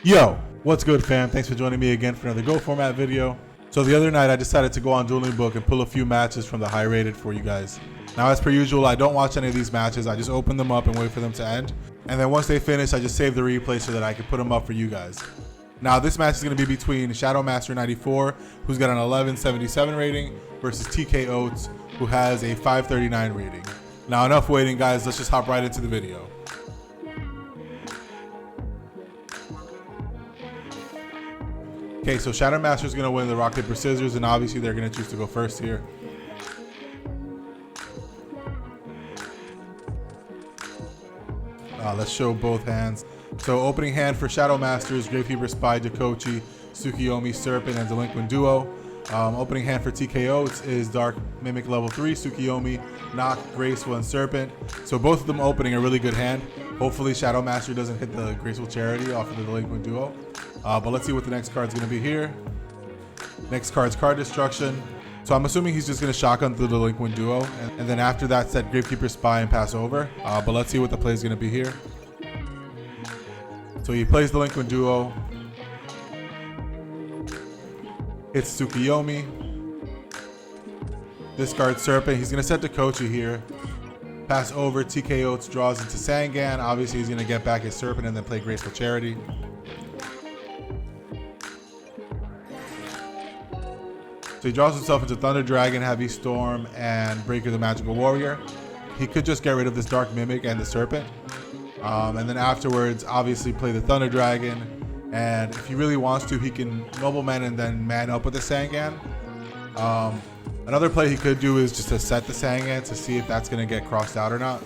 Yo, what's good fam? Thanks for joining me again for another GoatFormat video. So the other night I decided to go on Dueling Book and pull a few matches from the high rated for you guys. Now as per usual, I don't watch any of these matches, I just open them up and wait for them to end. And then once they finish, I just save the replay so that I can put them up for you guys. Now this match is going to be between ShadowMaster94, who's got an 1177 rating, versus TKOtes, who has a 539 rating. Now enough waiting guys, let's just hop right into the video. Okay, so ShadowMaster is going to win the rock, paper, scissors, and obviously they're going to choose to go first here. Let's show both hands. So opening hand for ShadowMaster is Gravekeeper, Spy, Jacochi, Tsukiyomi, Serpent, and Delinquent Duo. Opening hand for TKOtes is Dark Mimic level 3, Tsukiyomi, Knock, Graceful, and Serpent. So both of them opening a really good hand. Hopefully ShadowMaster doesn't hit the Graceful Charity off of the Delinquent Duo. But let's see what the next card's going to be here. Next card's Card Destruction. So I'm assuming he's just going to shotgun the Delinquent Duo. And then after that, set Gravekeeper, Spy, and pass over. But let's see what the play is going to be here. So he plays Delinquent Duo. Hits Tsukiyomi. Discard Serpent. He's going to set Jacochi here. Pass over. TKOtes draws into Sangan. Obviously, he's going to get back his Serpent and then play Graceful Charity. So he draws himself into Thunder Dragon, Heavy Storm, and Breaker the Magical Warrior. He could just get rid of this Dark Mimic and the Serpent. And then afterwards, obviously play the Thunder Dragon. And if he really wants to, he can Nobleman and then man up with the Sangan. Another play he could do is just to set the Sangan to see if that's going to get crossed out or not.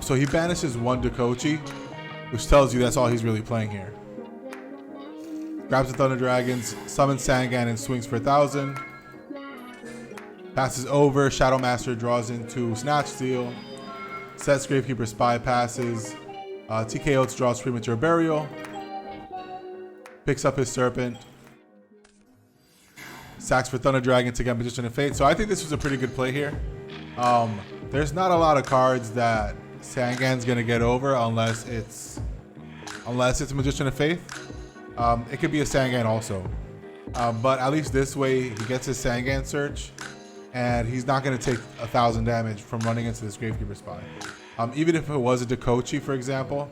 So he banishes one Jacochi, which tells you that's all he's really playing here. Grabs the Thunder Dragons, summons Sangan and swings for 1,000. Passes over, ShadowMaster draws into Snatch Steal. Sets Gravekeeper, Spy, passes. TKOtes draws Premature Burial. Picks up his Serpent. Sacks for Thunder Dragon to get Magician of Fate. So I think this was a pretty good play here. There's not a lot of cards that Sangan's gonna get over unless it's Magician of Faith. It could be a Sangan also. But at least this way, he gets his Sangan search, and he's not going to take 1,000 damage from running into this Gravekeeper Spy. Even if it was a Jacochi, for example,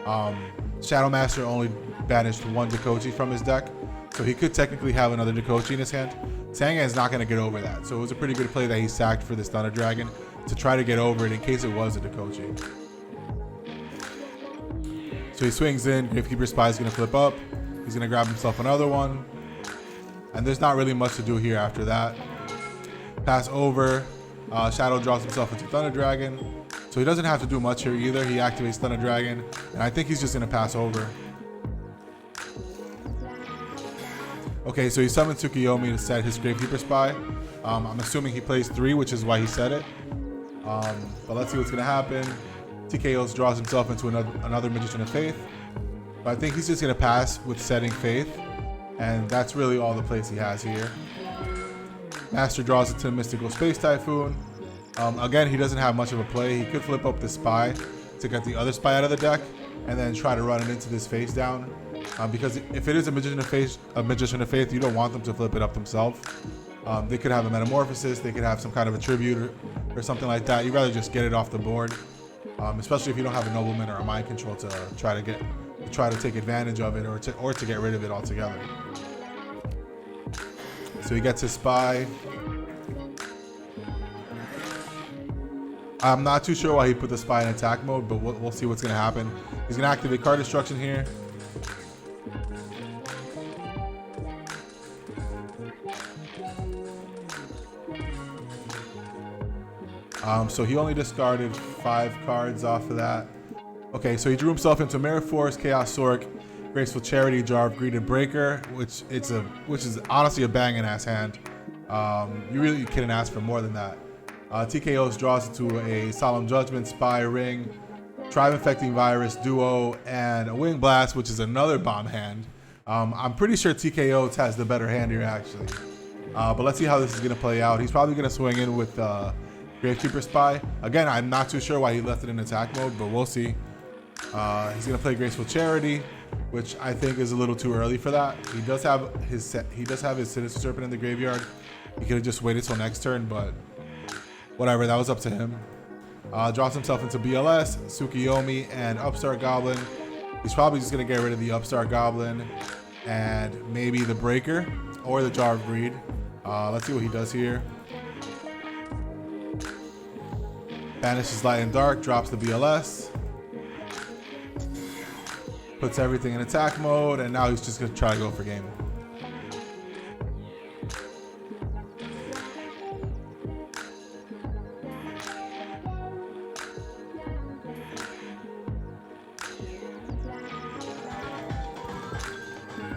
ShadowMaster only banished one Jacochi from his deck, so he could technically have another Jacochi in his hand. Sangan's not going to get over that, so it was a pretty good play that he sacked for this Thunder Dragon to try to get over it in case it was a Jacochi. So he swings in, Gravekeeper Spy is going to flip up. He's going to grab himself another one. And there's not really much to do here after that. Pass over. Shadow draws himself into Thunder Dragon. So he doesn't have to do much here either. He activates Thunder Dragon. And I think he's just going to pass over. Okay, so he summons Tsukiyomi to set his Gravekeeper Spy. I'm assuming he plays 3, which is why he set it. But let's see what's going to happen. TKOs draws himself into another Magician of Faith. But I think he's just going to pass with setting Faith. And that's really all the plays he has here. Master draws into Mystical Space Typhoon. Again, he doesn't have much of a play. He could flip up the Spy to get the other Spy out of the deck. And then try to run it into this face down. Because if it is a Magician of Faith, you don't want them to flip it up themselves. They could have a Metamorphosis. They could have some kind of a Tribute or something like that. You'd rather just get it off the board. Especially if you don't have a Nobleman or a Mind Control to try to take advantage of it or to get rid of it altogether. So he gets his Spy. I'm not too sure why he put the Spy in attack mode, but we'll see what's going to happen. He's going to activate Card Destruction here. So he only discarded 5 cards off of that. Okay, so he drew himself into Mirror Force, Chaos Sork, Graceful Charity, Jar of Greed, and Breaker, which is honestly a banging ass hand. You really couldn't ask for more than that. TKOs draws into a Solemn Judgment, Spy, Ring, Tribe Infecting Virus, Duo, and a Wing Blast, which is another bomb hand. I'm pretty sure TKOtes has the better hand here actually. But let's see how this is going to play out. He's probably going to swing in with Gravekeeper Spy. Again, I'm not too sure why he left it in attack mode, but we'll see. He's gonna play Graceful Charity, which I think is a little too early for that. He does have his Sinister Serpent in the graveyard. He could have just waited till next turn, but whatever, that was up to him. Drops himself into BLS, Tsukiyomi, and Upstart Goblin. He's probably just gonna get rid of the Upstart Goblin and maybe the Breaker or the Jar of Greed. Let's see what he does here. Banishes Light and Dark, drops the BLS. Puts everything in attack mode, and now he's just gonna try to go for game.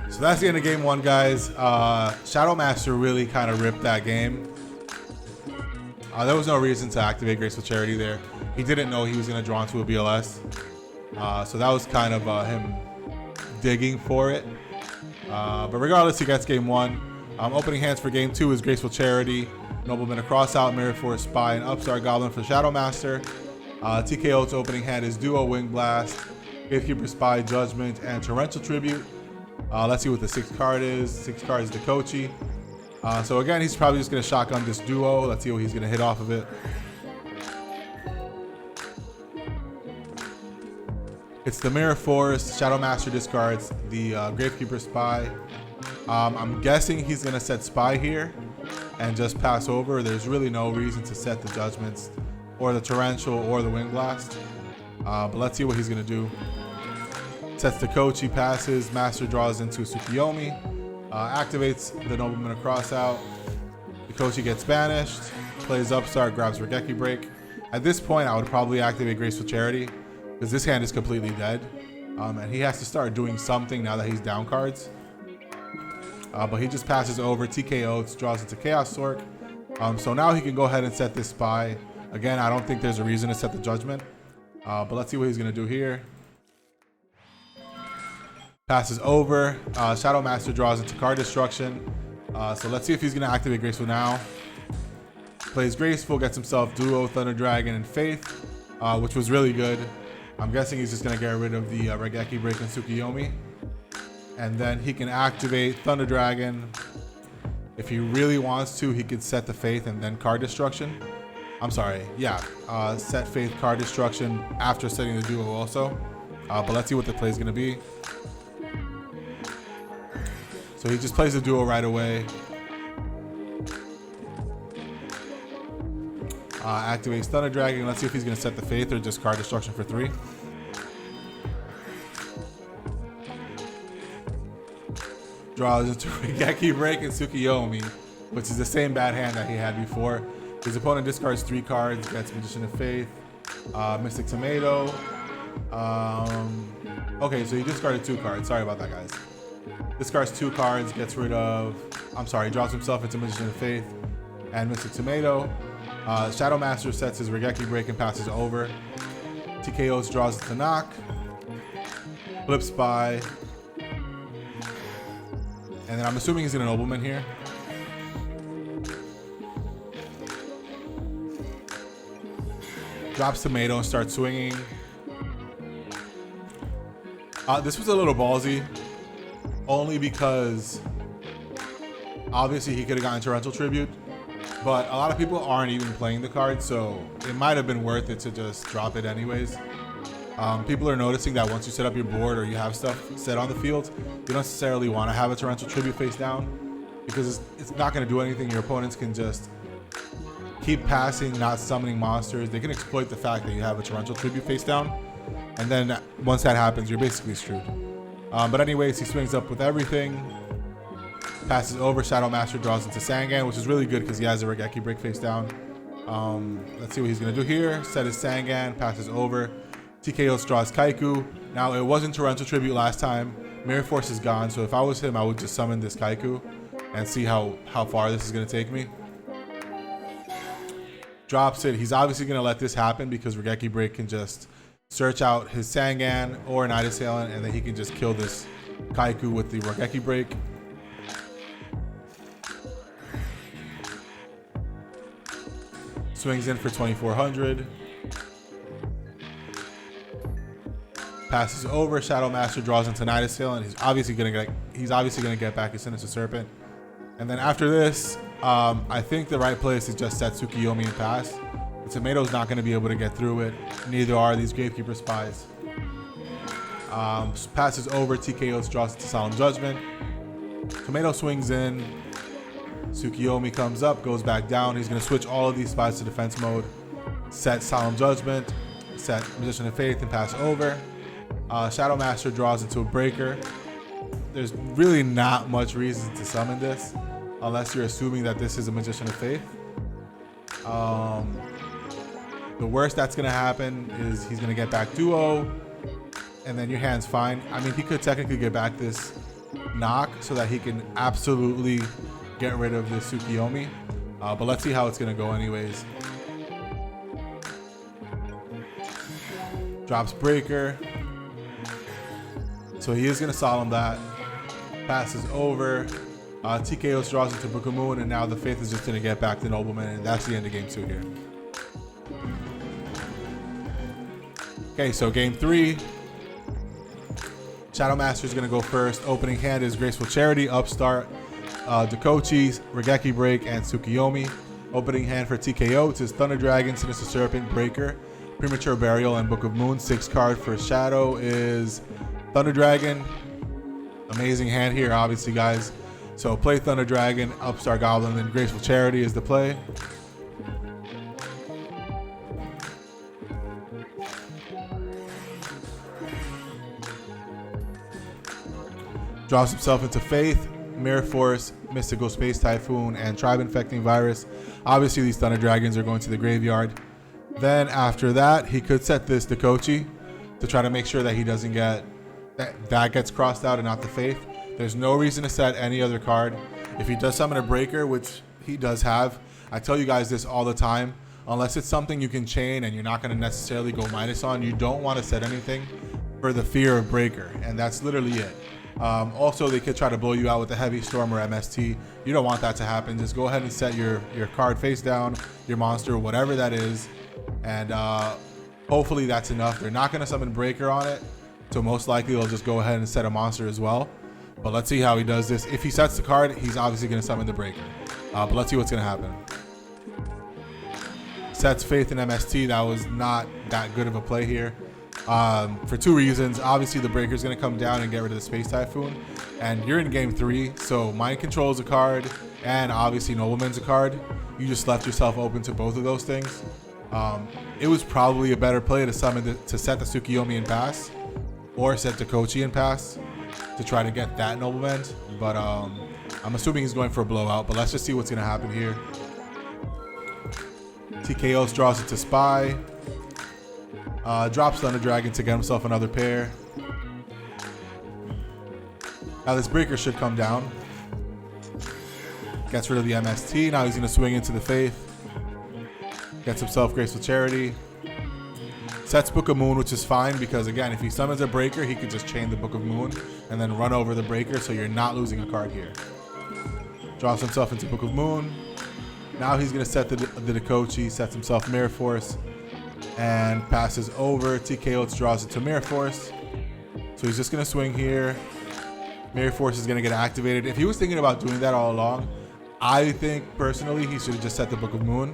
So that's the end of game one, guys. ShadowMaster really kind of ripped that game. There was no reason to activate Graceful Charity there. He didn't know he was going to draw into a BLS. So that was kind of him digging for it. But regardless, he gets game one. Opening hands for game two is Graceful Charity, Nobleman, a Crossout, Mirror Force, Spy, and Upstart Goblin for ShadowMaster. TKOtes opening hand is Duo, Wing Blast, Gatekeeper Spy, Judgment, and Torrential Tribute. Let's see what the 6th card is. 6th card is the Kochi. So again, he's probably just going to shotgun this Duo. Let's see what he's going to hit off of it. It's the Mirror Force. ShadowMaster discards the Gravekeeper Spy. I'm guessing he's going to set Spy here and just pass over. There's really no reason to set the Judgments or the Torrential or the Wing Blast. But let's see what he's going to do. Sets the Kochi, passes. Master draws into Tsukiyomi. Activates the Nobleman, a Crossout. The Kochi gets banished. Plays Upstart, grabs Regeki Break. At this point, I would probably activate Graceful Charity because this hand is completely dead. And he has to start doing something now that he's down cards. But he just passes over. TKOtes, draws into Chaos Sork. So now he can go ahead and set this Spy. Again, I don't think there's a reason to set the Judgment. But let's see what he's going to do here. Passes over. ShadowMaster draws into Card Destruction. So let's see if he's going to activate Graceful now. Plays Graceful, gets himself Duo, Thunder Dragon, and Faith, which was really good. I'm guessing he's just going to get rid of the Regeki Break and Tsukiyomi. And then he can activate Thunder Dragon. If he really wants to, he could set the Faith and then Card Destruction. I'm sorry, yeah. Set Faith, Card Destruction after setting the Duo also. But let's see what the play is going to be. So he just plays the Duo right away. Activates Thunder Dragon. Let's see if he's going to set the Faith or just Card Destruction for 3. Draws into Regeki Break and Tsukiyomi, which is the same bad hand that he had before. His opponent discards 3 cards, gets Magician of Faith, Mystic Tomato. Okay, so he discarded 2 cards. Sorry about that, guys. Discards 2 cards, gets rid of, drops himself into Magician of Faith and Mystic Tomato. ShadowMaster sets his Regeki Break and passes over. TKOs draws to knock. Flip Spy. And then I'm assuming he's going to Nobleman here. Drops Tomato and starts swinging. This was a little ballsy. Only because obviously he could have gotten Torrential Tribute, but a lot of people aren't even playing the card, so it might have been worth it to just drop it anyways. People are noticing that once you set up your board or you have stuff set on the field, you don't necessarily want to have a Torrential Tribute face down because it's not going to do anything. Your opponents can just keep passing, not summoning monsters. They can exploit the fact that you have a Torrential Tribute face down, and then once that happens, you're basically screwed. But anyways, he swings up with everything. Passes over. ShadowMaster draws into Sangan, which is really good because he has a Regeki Break face down. Let's see what he's going to do here. Set his Sangan. Passes over. TKOs draws Kaiku. Now, it wasn't Torrential Tribute last time. Mirror Force is gone, so if I was him, I would just summon this Kaiku and see how far this is going to take me. Drops it. He's obviously going to let this happen because Regeki Break can just search out his Sangan or Night Assailant, and then he can just kill this Kaiku with the Regeki Break. Swings in for 2,400. Passes over. ShadowMaster draws into Night Assailant. He's obviously gonna get back his Sinister Serpent. And then after this, I think the right place is just set Tsukiyomi and pass. The Tomato's not gonna be able to get through it. Neither are these Gravekeeper spies. Passes over. TKOtes draws into Solemn Judgment. Tomato swings in. Tsukiyomi comes up, goes back down. He's gonna switch all of these spies to defense mode. Set Solemn Judgment. Set Magician of Faith and pass over. ShadowMaster draws into a breaker. There's really not much reason to summon this unless you're assuming that this is a Magician of Faith. The worst that's gonna happen is he's gonna get back Duo, and then your hand's fine. I mean, he could technically get back this knock so that he can absolutely get rid of this Tsukiyomi. But let's see how it's gonna go anyways. Drops breaker. So he is gonna solemn that. Passes over. TKOs draws into Book of Moon, and now the Faith is just gonna get back to Nobleman, and that's the end of game 2 here. Okay, so game 3. ShadowMaster is gonna go first. Opening hand is Graceful Charity, Upstart, Dakochi, Regeki Break, and Tsukiyomi. Opening hand for TKOtes is Thunder Dragon, Sinister Serpent, Breaker, Premature Burial, and Book of Moon. 6 card for Shadow is Thunder Dragon. Amazing hand here, obviously, guys. So play Thunder Dragon, Upstart Goblin, and Graceful Charity is the play. Drops himself into Faith, Mirror Force, Mystical Space Typhoon, and Tribe Infecting Virus. Obviously, these Thunder Dragons are going to the graveyard. Then after that, he could set this Dakochi to try to make sure that he doesn't get that gets crossed out and not the Faith. There's no reason to set any other card. If he does summon a Breaker, which he does have, I tell you guys this all the time, unless it's something you can chain and you're not going to necessarily go minus on, you don't want to set anything for the fear of Breaker, and that's literally it. Also, they could try to blow you out with a Heavy Storm or MST. You don't want that to happen. Just go ahead and set your card face down, your monster, whatever that is, and hopefully that's enough. They're not going to summon Breaker on it, so most likely they'll just go ahead and set a monster as well. But let's see how he does this. If he sets the card, he's obviously going to summon the Breaker. But let's see what's going to happen. Sets Faith and MST. That was not that good of a play here. For 2 reasons. Obviously, the Breaker is going to come down and get rid of the Space Typhoon. And you're in game 3, so Mind Control is a card, and obviously Nobleman's a card. You just left yourself open to both of those things. It was probably a better play to set the Tsukiyomi and pass, or set Dakochi and pass, to try to get that Nobleman, but I'm assuming he's going for a blowout, but let's just see what's going to happen here. TKOs draws it to Spy, drops Thunder Dragon to get himself another pair. Now this Breaker should come down. Gets rid of the MST, now he's going to swing into the Faith. Gets himself Graceful Charity. Sets Book of Moon, which is fine because, again, if he summons a Breaker, he could just chain the Book of Moon and then run over the Breaker, so you're not losing a card here. Drops himself into Book of Moon. Now he's going to set the Dakochi, sets himself Mirror Force, and passes over. TKOtes draws it to Mirror Force. So he's just going to swing here. Mirror Force is going to get activated. If he was thinking about doing that all along, I think, personally, he should have just set the Book of Moon,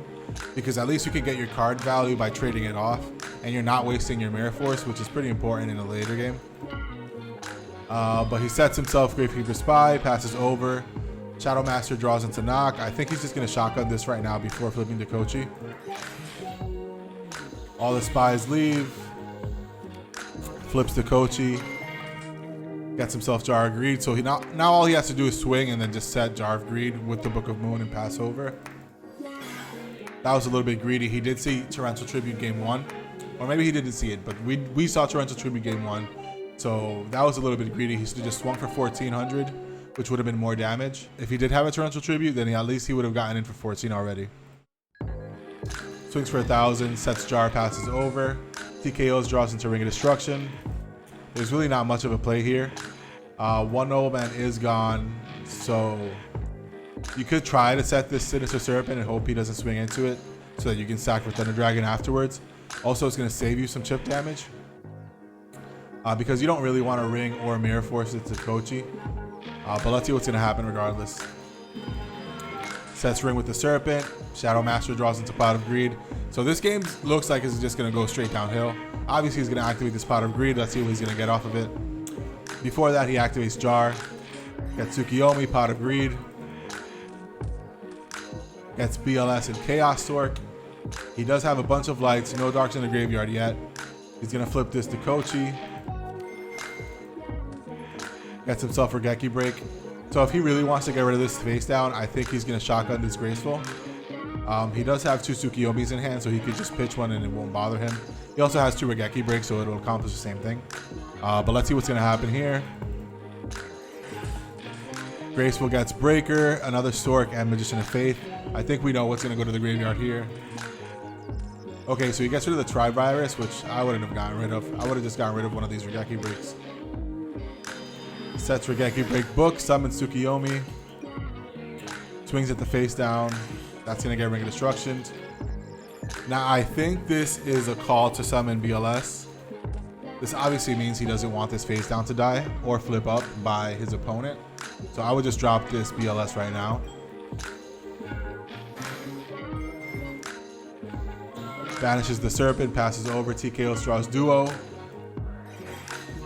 because at least you can get your card value by trading it off, and you're not wasting your Mirror Force, which is pretty important in a later game. But he sets himself Gravekeeper Spy, passes over. ShadowMaster draws into Knock. I think he's just going to shotgun this right now before flipping Dakochi. All the spies leave. Flips Dakochi. Gets himself Jar of Greed. So now all he has to do is swing and then just set Jar of Greed with the Book of Moon and pass over. That was a little bit greedy. He did see Torrential Tribute game 1. Or maybe he didn't see it, but we saw Torrential Tribute game 1. So that was a little bit greedy. He should have just swung for 1,400, which would have been more damage. If he did have a Torrential Tribute, then at least he would have gotten in for 14 already. Swings for 1,000, sets Jar, passes over. TKOs draws into Ring of Destruction. There's really not much of a play here. One Nobleman is gone, so you could try to set this Sinister Serpent and hope he doesn't swing into it. so that you can stack for Thunder Dragon afterwards. Also, it's going to save you some chip damage because you don't really want to ring or mirror force it to Kochi. But let's see what's going to happen regardless. Sets ring with the Serpent. Shadow Master draws into Pot of Greed. So this game looks like it's just going to go straight downhill. Obviously, he's going to activate this Pot of Greed. Let's see what he's going to get off of it. Before that, he activates Jar. Gets Tsukiyomi, Pot of Greed. Gets BLS and Chaos Torque. He does have a bunch of lights. No darks in the graveyard yet. He's going to flip this to Kochi. Gets himself Regeki Break. So if he really wants to get rid of this face down, I think he's going to shotgun this Graceful. He does have 2 Tsukiyomis in hand, so he could just pitch one and it won't bother him. He also has 2 Regeki Breaks, so it'll accomplish the same thing. But let's see what's going to happen here. Graceful gets Breaker, another Stork, and Magician of Faith. I think we know what's going to go to the graveyard here. Okay, so he gets rid of the Tri-Virus, which I wouldn't have gotten rid of. I would have just gotten rid of one of these Regeki Breaks. Sets Regeki Break Book, summons Tsukiyomi. Swings at the face down. That's going to get Ring of Destruction. Now, I think this is a call to summon BLS. This obviously means he doesn't want this face down to die or flip up by his opponent. So I would just drop this BLS right now. Banishes the Serpent, passes over, TKOs, draws Duo.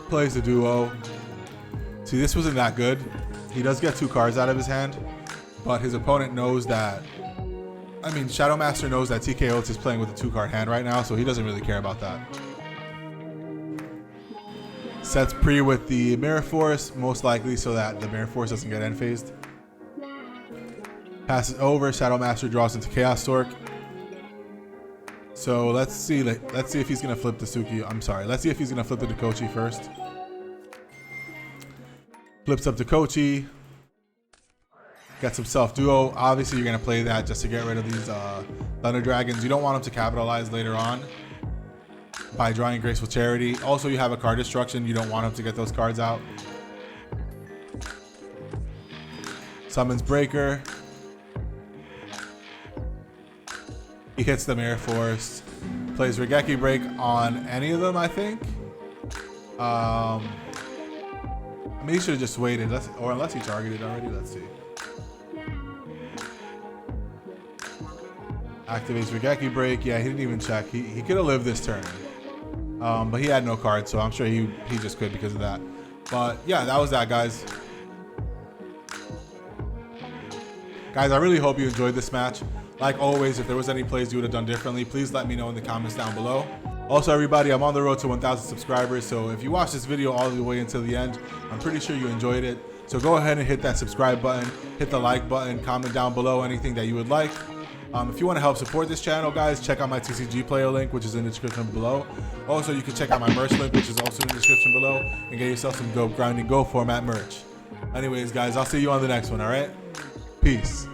Plays the Duo. See, this wasn't that good. He does get 2 cards out of his hand, but his opponent knows that. I mean, ShadowMaster knows that TKOtes is playing with a 2-card hand right now, so he doesn't really care about that. Sets pre with the Mirror Force, most likely so that the Mirror Force doesn't get end phased. Passes over, ShadowMaster draws into Chaos Torque. So let's see if he's gonna flip the Suki. I'm sorry. Let's see if he's gonna flip the Kochi first. Flips up to Kochi. Gets himself Duo. Obviously, you're gonna play that just to get rid of these Thunder Dragons. You don't want him to capitalize later on by drawing Graceful Charity. Also, you have a card destruction. You don't want him to get those cards out. Summons Breaker. He hits the Mirror Force. Plays Regeki Break on any of them, I think. I mean, he should have just waited. Or unless he targeted already. Let's see. Activates Regeki Break. Yeah, he didn't even check. He could have lived this turn. But he had no cards, so I'm sure he just quit because of that. But yeah, that was that, guys. Guys, I really hope you enjoyed this match. Like always, if there was any plays you would have done differently, please let me know in the comments down below. Also, everybody, I'm on the road to 1,000 subscribers, so if you watch this video all the way until the end, I'm pretty sure you enjoyed it. So go ahead and hit that subscribe button, hit the like button, comment down below anything that you would like. If you want to help support this channel, guys, check out my TCG player link, which is in the description below. Also, you can check out my merch link, which is also in the description below, and get yourself some GringingGoatFormat merch. Anyways, guys, I'll see you on the next one, all right? Peace.